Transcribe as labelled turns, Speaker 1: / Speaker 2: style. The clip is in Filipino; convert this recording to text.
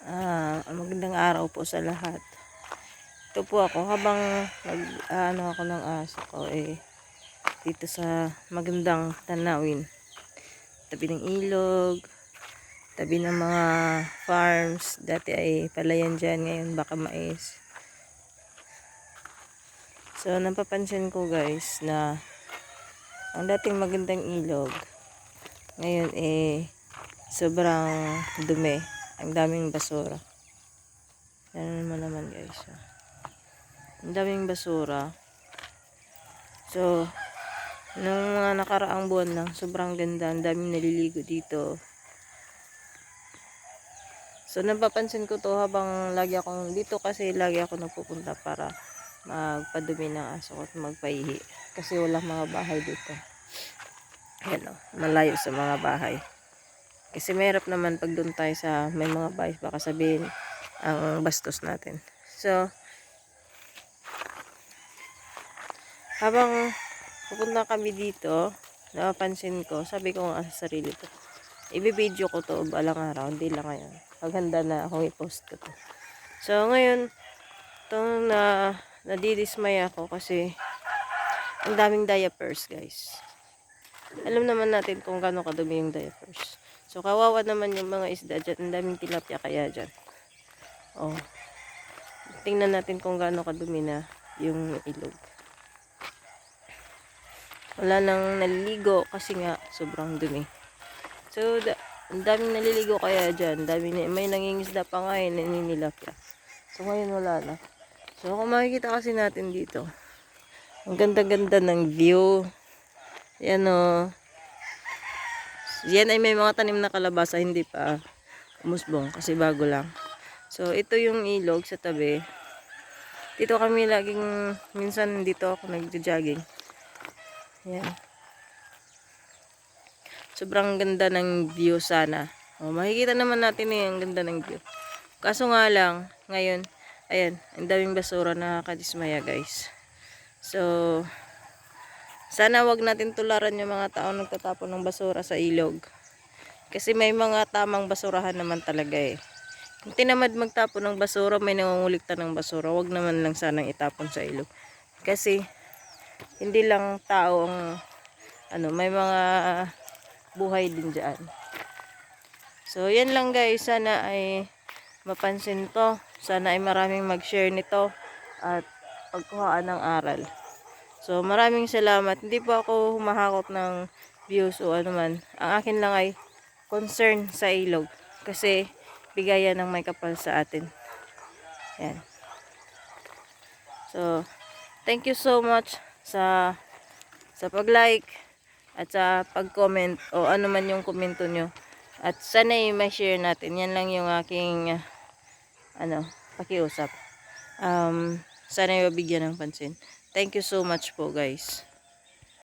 Speaker 1: Magandang araw po sa lahat. Ito po ako habang ako ng aso ko dito sa magandang tanawin. Tabi ng ilog, tabi ng mga farms. Dati ay palayan dyan, ngayon baka mais. So napapansin ko guys na ang dating magandang ilog ngayon sobrang dumi. Ang daming basura. Yan naman guys. Ang daming basura. So, nung mga nakaraang buwan lang, sobrang ganda. Ang daming naliligo dito. So, napapansin ko to habang lagi akong dito kasi lagi ako nagpupunta para magpadumi ng aso ko at magpaihi. Kasi walang mga bahay dito. Ayan o, malayo sa mga bahay. Kasi mahirap naman pag doon tayo sa may mga bahay, baka sabihin ang bastos natin. So, habang pupunta kami dito, napapansin ko, sabi ko nga sa sarili ko, i-video ko to balang araw, hindi lang ngayon. Paghanda na akong i-post ko to. So, ngayon, itong nadidismay ako kasi ang daming diapers, guys. Alam naman natin kung gaano kadumi yung diapers. So, kawawa naman yung mga isda dyan. Ang daming tilapia kaya dyan. Oh. Tingnan natin kung gaano kadumi na yung ilog. Wala nang naliligo kasi nga sobrang dumi. So, ang daming naliligo kaya dyan. May nangingisda pa nga naninilapya. So, ngayon wala na. So, kung makikita kasi natin dito, ang ganda-ganda ng view. Yan o. Yan ay may mga tanim na kalabasa, hindi pa umusbong kasi bago lang. So, ito yung ilog sa tabi. Dito kami laging, minsan dito ako nagja-jogging. Yan. Sobrang ganda ng view sana. Makikita naman natin ang ganda ng view. Kaso nga lang, ngayon, ayan, ang daming basura, nakakadismaya guys. So, sana wag natin tularan yung mga tao nagtatapon ng basura sa ilog. Kasi may mga tamang basurahan naman talaga Kung tinamad magtapon ng basura, may nangungulikta ng basura, wag naman lang sanang itapon sa ilog. Kasi hindi lang tao ang may mga buhay din diyan. So yan lang guys, sana ay mapansin to. Sana ay maraming mag-share nito at pagkuhaan ng aral. So maraming salamat. Hindi po ako humahakot ng views o anuman. Ang akin lang ay concern sa ilog. Kasi bigayan ng may kapal sa atin. Yan. So, thank you so much sa pag-like at sa pag-comment o ano man yung komento nyo. At sana may share natin. Yan lang yung aking pakiusap. Sana mabigyan ng pansin. Thank you so much po guys.